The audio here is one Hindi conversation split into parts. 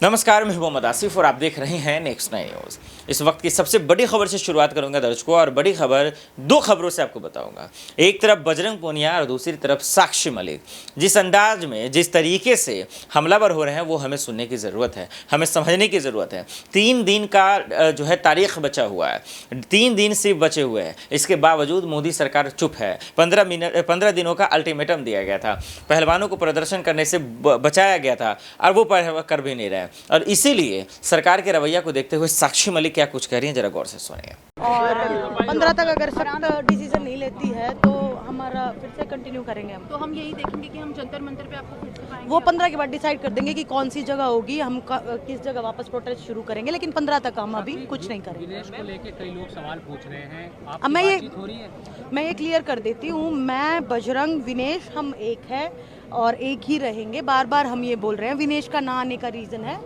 नमस्कार, मैं मोहम्मद आसिफ और आप देख रहे हैं नेक्स्ट 9 न्यूज़। इस वक्त की सबसे बड़ी खबर से शुरुआत करूंगा दर्शकों, और बड़ी खबर दो खबरों से आपको बताऊंगा। एक तरफ बजरंग पूनिया और दूसरी तरफ साक्षी मलिक। जिस अंदाज में, जिस तरीके से हमलावर हो रहे हैं वो हमें सुनने की ज़रूरत है, हमें समझने की ज़रूरत है। 3 दिन का जो है तारीख बचा हुआ है, 3 दिन सिर्फ बचे हुए हैं। इसके बावजूद मोदी सरकार चुप है। 15 दिनों का अल्टीमेटम दिया गया था, पहलवानों को प्रदर्शन करने से बचाया गया था और वो कर भी नहीं रहे। और इसीलिए सरकार के रवैया को देखते हुए साक्षी मलिक क्या कुछ कह रही हैं, जरा गौर से सुनिए। और 15 तक अगर सख्त डिसीजन नहीं लेती है तो हमारा फिर से कंटिन्यू करेंगे हम। तो हम यही देखेंगे कि हम जंतर मंतर पे आपको फिर से पाएंगे। वो 15 के बाद डिसाइड कर देंगे कि कौन सी जगह होगी, हम किस जगह वापस प्रोटेस्ट शुरू करेंगे, लेकिन 15 तक हम अभी कुछ नहीं करेंगे। विनेश को लेके कई लोग सवाल पूछ रहे हैं, अब मैं ये क्लियर कर देती हूँ, मैं बजरंग विनेश हम एक है और एक ही रहेंगे। बार बार हम ये बोल रहे हैं। विनेश का ना आने का रीज़न है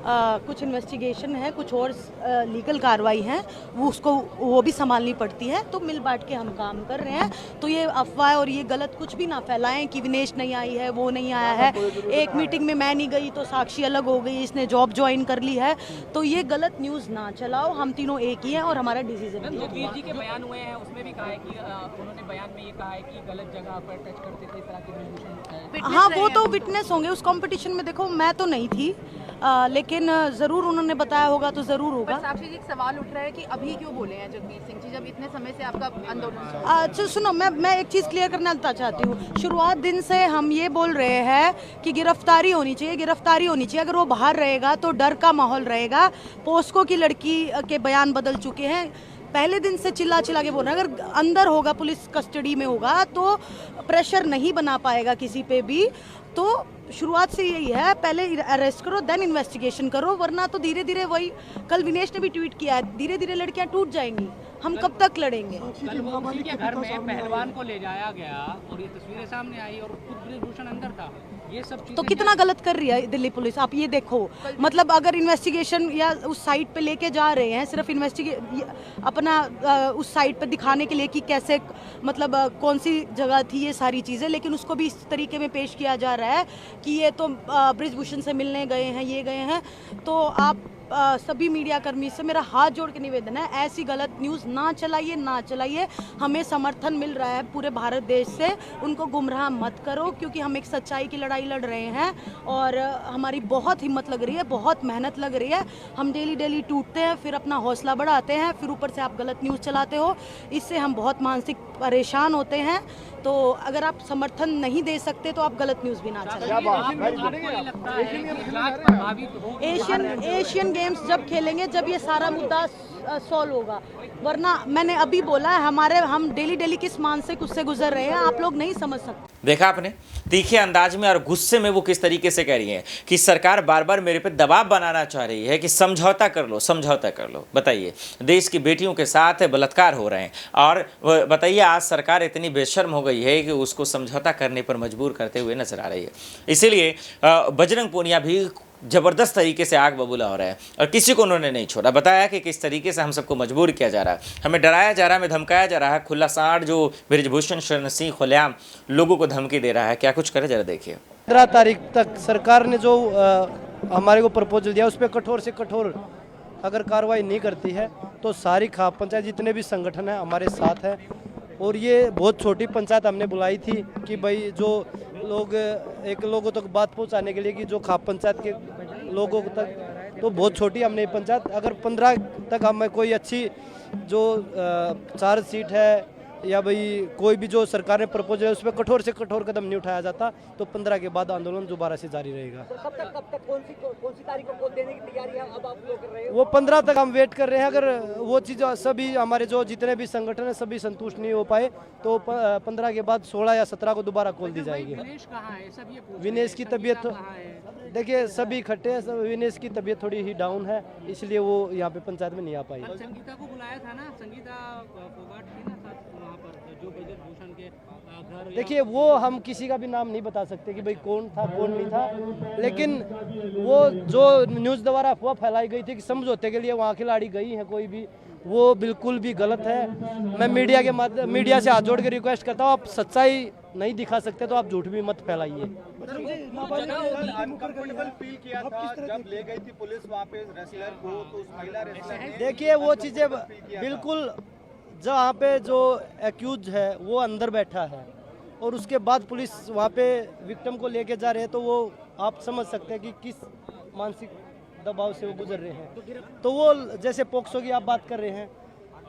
कुछ इन्वेस्टिगेशन है, कुछ और लीगल कार्रवाई है, वो भी संभालनी पड़ती है। तो मिल बांट के हम काम कर रहे हैं। तो ये अफवाह और ये गलत कुछ भी ना फैलाएं कि विनेश नहीं आई है, वो नहीं आया है। एक मीटिंग में मैं नहीं गई तो साक्षी अलग हो गई, इसने जॉब ज्वाइन कर ली है। तो ये गलत न्यूज़ ना चलाओ। हम तीनों एक ही हैं और हमारा डिसीजन भी जोगीर जी के बयान हुए हैं, उसमें भी कहा है कि उन्होंने बयान में ये कहा है कि गलत जगह पर टच करते थे, इस तरह की। हाँ, वो तो विटनेस होंगे उस कंपटीशन में। देखो, मैं तो नहीं थी, लेकिन ज़रूर उन्होंने बताया होगा तो ज़रूर होगा। पर साक्षी जी, एक सवाल उठ रहा है कि अभी क्यों बोले हैं जगमीत सिंह जी, जब इतने समय से आपका आंदोलन। अच्छा सुनो, मैं एक चीज़ क्लियर करना चाहती हूँ। शुरुआत दिन से हम ये बोल रहे हैं कि गिरफ्तारी होनी चाहिए, गिरफ्तारी होनी चाहिए। अगर वो बाहर रहेगा तो डर का माहौल रहेगा। पोस्को की लड़की के बयान बदल चुके हैं। पहले दिन से चिल्ला के बोल रहे हैं। अगर अंदर होगा, पुलिस कस्टडी में होगा, तो प्रेशर नहीं बना पाएगा किसी पे भी। तो शुरुआत से यही है, पहले अरेस्ट करो देन इन्वेस्टिगेशन करो, वरना तो धीरे धीरे वही कल विनेश ने भी ट्वीट किया है, धीरे धीरे लड़कियां टूट जाएंगी। हम कब तक लड़ेंगे? कल वो उसी के घर में पहलवान को ले जाया गया और ये तस्वीरें सामने आई और खुद ब्रिजभूषण अंदर था। ये सब तो कितना गलत कर रही है दिल्ली पुलिस, आप ये देखो। मतलब अगर इन्वेस्टिगेशन या उस साइट पे लेके जा रहे हैं, सिर्फ अपना उस साइट पे दिखाने के लिए कि कैसे, मतलब कौन सी जगह थी, ये सारी चीज़ें, लेकिन उसको भी इस तरीके में पेश किया जा रहा है कि ये तो ब्रिजभूषण से मिलने गए हैं, ये गए हैं। तो आप सभी मीडिया कर्मी से मेरा हाथ जोड़ के निवेदन है, ऐसी गलत न्यूज़ ना चलाइए। हमें समर्थन मिल रहा है पूरे भारत देश से, उनको गुमराह मत करो, क्योंकि हम एक सच्चाई की लड़ाई लड़ रहे हैं और हमारी बहुत हिम्मत लग रही है, बहुत मेहनत लग रही है। हम डेली टूटते हैं, फिर अपना हौसला बढ़ाते हैं, फिर ऊपर से आप गलत न्यूज़ चलाते हो, इससे हम बहुत मानसिक परेशान होते हैं। तो अगर आप समर्थन नहीं दे सकते तो आप गलत न्यूज़ भी ना चलाएं। एशियन गेम्स जब खेलेंगे, जब ये सारा मुद्दा सॉल्व होगा, वरना मैंने अभी बोला है, हम डेली किस मानसिक उससे गुजर रहे हैं, आप लोग नहीं समझ सकते। देखा आपने, तीखे अंदाज में और गुस्से में वो किस तरीके से कह रही हैं कि सरकार बार बार मेरे पे दबाव बनाना चाह रही है कि समझौता कर लो। बताइए, देश की बेटियों के साथ बलात्कार हो रहे हैं और बताइए आज सरकार इतनी बेशर्म हो गई है कि उसको समझौता करने पर मजबूर करते हुए नजर आ रही है। इसीलिए बजरंग पूनिया भी ज़बरदस्त तरीके से आग बबूला हो रहा है और किसी को उन्होंने नहीं छोड़ा। बताया कि किस तरीके से हम सबको मजबूर किया जा रहा है, हमें डराया जा रहा है, हमें धमकाया जा रहा है। खुला साड़ जो ब्रिजभूषण शरण सिंह खुलेआम लोगों को धमकी दे रहा है, क्या कुछ करे जरा देखिए। 15 तारीख तक सरकार ने जो हमारे को प्रपोजल दिया, उस पर कठोर से कठोर अगर कार्रवाई नहीं करती है तो सारी खाप पंचायत जितने भी संगठन हैं हमारे साथ हैं। और ये बहुत छोटी पंचायत हमने बुलाई थी कि भाई जो लोग एक लोगों तक बात पहुंचाने के लिए कि जो खाप पंचायत के लोगों तक, तो बहुत छोटी हमने पंचायत, अगर 15 तक हमें कोई अच्छी जो चार्ज सीट है या भाई कोई भी जो सरकार ने प्रपोजल है उस पर कठोर से कठोर कदम नहीं उठाया जाता तो 15 के बाद आंदोलन दोबारा से जारी रहेगा। कब तक कौन सी तारीख को खोल देने की तैयारी अब आप लोग कर रहे हो? वो 15 तक हम वेट कर रहे हैं। अगर वो चीज़ सभी हमारे जो जितने भी संगठन है सभी संतुष्ट नहीं हो पाए तो 15 के बाद 16 या 17 को दोबारा खोल दी जाएगी। विनेश की तबीयत, देखिए सभी इकट्ठे हैं, विनेश की तबीयत थोड़ी ही डाउन है, इसलिए वो यहाँ पे पंचायत में नहीं आ पाई। संगीता को बुलाया था ना, संगीता फोगाट थी ना वहाँ पर जो ब्रिजभूषण के घर। देखिए वो हम किसी का भी नाम नहीं बता सकते कि भाई कौन था कौन नहीं था, लेकिन वो जो न्यूज़ द्वारा अफवाह फैलाई गई थी कि समझौते के लिए वहाँ खिलाड़ी गई हैं कोई भी, वो बिल्कुल भी गलत है। मैं मीडिया से हाथ जोड़ के रिक्वेस्ट करता हूँ, आप सच्चाई नहीं दिखा सकते तो आप झूठ भी मत फैलाइए। अनकंफर्टेबल फील किया था जब ले गई थी पुलिस वहाँ पे रेसलर को, तो उस महिला रेसलर ने देखिए वो चीज़ें बिल्कुल, जहाँ पे जो एक्यूज है वो अंदर बैठा है और उसके बाद पुलिस वहाँ पे विक्टिम को लेके जा रहे हैं, तो वो आप समझ सकते हैं कि किस मानसिक दबाव से वो गुजर रहे हैं। तो वो जैसे पोक्सो की आप बात कर रहे हैं,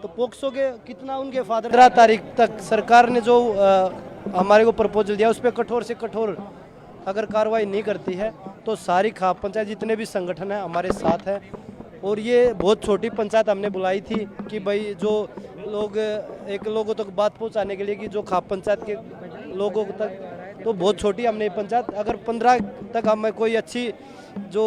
तो पोक्सो के कितना उनके फादर 15 तारीख तक सरकार ने जो हमारे को प्रपोजल दिया उस पर कठोर से कठोर अगर कार्रवाई नहीं करती है तो सारी खाप पंचायत जितने भी संगठन हैं हमारे साथ हैं। और ये बहुत छोटी पंचायत हमने बुलाई थी कि भाई जो लोग एक लोगों तक बात पहुंचाने के लिए कि जो खाप पंचायत के लोगों तक, तो बहुत छोटी हमने पंचायत, अगर 15 तक हमें कोई अच्छी जो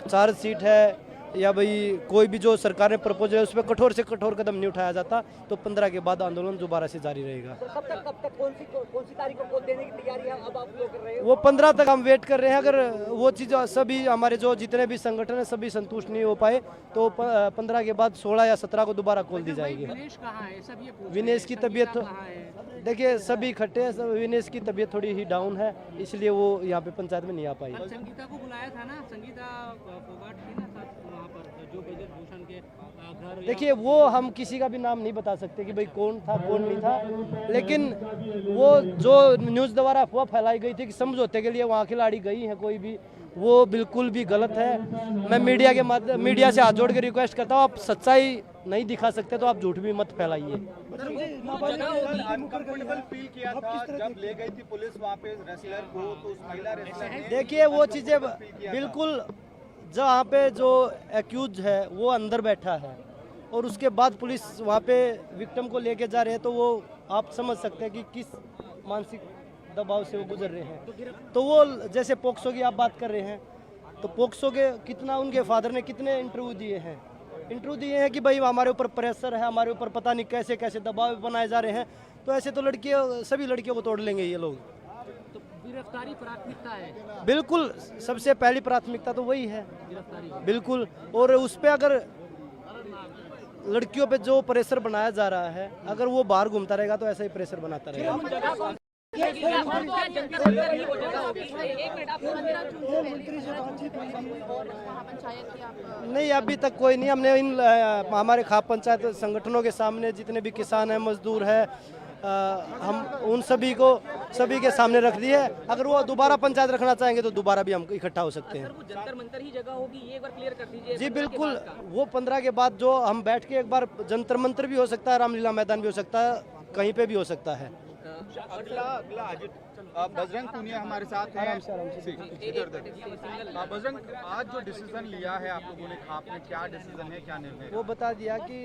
चार्ज सीट है या भाई कोई भी जो सरकार ने प्रपोजल है उस पर कठोर से कठोर कदम नहीं उठाया जाता तो 15 के बाद आंदोलन दोबारा से जारी रहेगा। कब तक कौन सी तारीख को देने की तैयारी अब आप लोग कर रहे हो? वो 15 तक हम वेट कर रहे हैं। अगर वो चीज़ सभी हमारे जो जितने भी संगठन है सभी संतुष्ट नहीं हो पाए तो 15 के बाद 16 या 17 को दोबारा खोल दी जाएगी। विनेश कहाँ है सब ये पूछ रहे हैं। विनेश की तबीयत देखिए सभी इकट्ठे हैं, विनेश की तबीयत थोड़ी ही डाउन है इसलिए वो यहाँ पे पंचायत में नहीं आ पाई। संगीता को बुलाया था ना, संगीता फोगाट थी ना साथ वहाँ पर जो ब्रजभूषण के घर। देखिए वो हम किसी का भी नाम नहीं बता सकते कि भाई कौन था कौन नहीं था, लेकिन वो जो न्यूज़ द्वारा अफवाह फैलाई गई थी कि समझौते के लिए वहाँ खिलाड़ी गई है कोई भी, वो बिल्कुल भी गलत है। मैं मीडिया से हाथ जोड़ के रिक्वेस्ट करता हूँ, आप सच्चाई नहीं दिखा सकते तो आप झूठ भी मत फैलाइए। अनकंफर्टेबल फील किया था जब ले गई थी पुलिस वहाँ पे रेसलर को, तो उस महिला रेसलर ने देखिए वो चीज़ें बिल्कुल, जहाँ पे जो एक्यूज है वो अंदर बैठा है और उसके बाद पुलिस वहाँ पे विक्टिम को लेके जा रहे हैं, तो वो आप समझ सकते हैं कि किस मानसिक दबाव से वो गुजर रहे हैं। तो वो जैसे पोक्सो की आप बात कर रहे हैं, तो पोक्सो के कितना उनके फादर ने कितने इंटरव्यू दिए हैं कि भाई हमारे ऊपर प्रेशर है, हमारे ऊपर पता नहीं कैसे कैसे दबाव बनाए जा रहे हैं, तो ऐसे तो सभी लड़कियों को तोड़ लेंगे ये लोग। तो गिरफ्तारी प्राथमिकता है, बिल्कुल सबसे पहली प्राथमिकता तो वही है गिरफ्तारी। बिल्कुल। और उस पर अगर लड़कियों पे जो प्रेशर बनाया जा रहा है, अगर वो बाहर घूमता रहेगा तो ऐसा ही प्रेशर बनाता रहेगा। नहीं अभी तक कोई नहीं, हमने इन हमारे खाप पंचायत संगठनों के सामने जितने भी किसान हैं मजदूर हैं हम उन सभी के सामने रख दी है। अगर वो दोबारा पंचायत रखना चाहेंगे तो दोबारा भी हम इकट्ठा हो सकते हैं। जंतर मंतर ही जगह होगी, ये एक बार क्लियर कर दीजिए। जी बिल्कुल, वो 15 के बाद जो हम बैठ के एक बार जंतर मंतर भी हो सकता है, रामलीला मैदान भी हो सकता है, कहीं पे भी हो सकता है। अगला बजरंग पूनिया हमारे साथ हैं। बजरंग, आज जो डिसीजन लिया है आप लोगों ने खाप में, क्या डिसीजन है, क्या निर्णय? वो बता दिया कि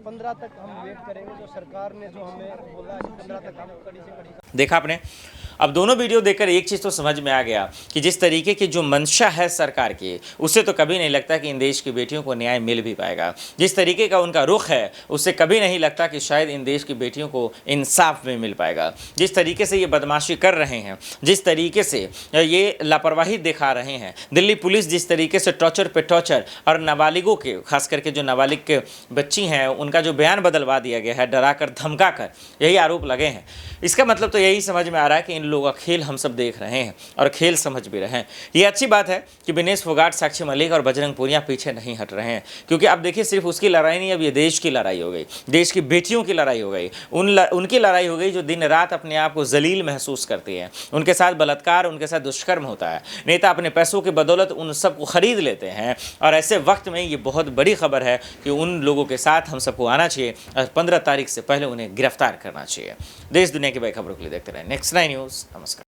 15 तक हम वेट करेंगे, जो सरकार ने जो हमें बोला है 15 तक हम कड़ी से कड़ी। देखा आपने, अब दोनों वीडियो देखकर एक चीज़ तो समझ में आ गया कि जिस तरीके की जो मंशा है सरकार की, उससे तो कभी नहीं लगता कि इन देश की बेटियों को न्याय मिल भी पाएगा। जिस तरीके का उनका रुख है उससे कभी नहीं लगता कि शायद इन देश की बेटियों को इंसाफ भी मिल पाएगा। जिस तरीके से ये बदमाशी कर रहे हैं, जिस तरीके से ये लापरवाही दिखा रहे हैं, दिल्ली पुलिस जिस तरीके से टॉर्चर पे टॉर्चर, और नाबालिगों के खास करके जो नाबालिग के बच्ची हैं उनका जो बयान बदलवा दिया गया है डरा कर धमका कर, यही आरोप लगे हैं। इसका मतलब तो यही समझ में आ रहा है कि इन लोगों का खेल हम सब देख रहे हैं और खेल समझ भी रहे हैं। ये अच्छी बात है कि विनेश फोगाट, साक्षी मलिक और बजरंग पूनिया पीछे नहीं हट रहे हैं, क्योंकि अब देखिए सिर्फ उसकी लड़ाई नहीं, अब ये देश की लड़ाई हो गई, देश की बेटियों की लड़ाई हो गई, उनकी लड़ाई हो गई जो दिन रात अपने आप को जलील महसूस करती है। उनके साथ बलात्कार, उनके साथ दुष्कर्म होता है। नेता अपने पैसों की बदौलत उन सबको खरीद लेते हैं और ऐसे वक्त में ये बहुत बड़ी खबर है कि उन लोगों के साथ हम सबको आना चाहिए और 15 तारीख से पहले उन्हें गिरफ्तार करना चाहिए। देश दुनिया की बड़ी खबरों के लिए देखते रहें नेक्स्ट 9 न्यूज़। नमस्कार।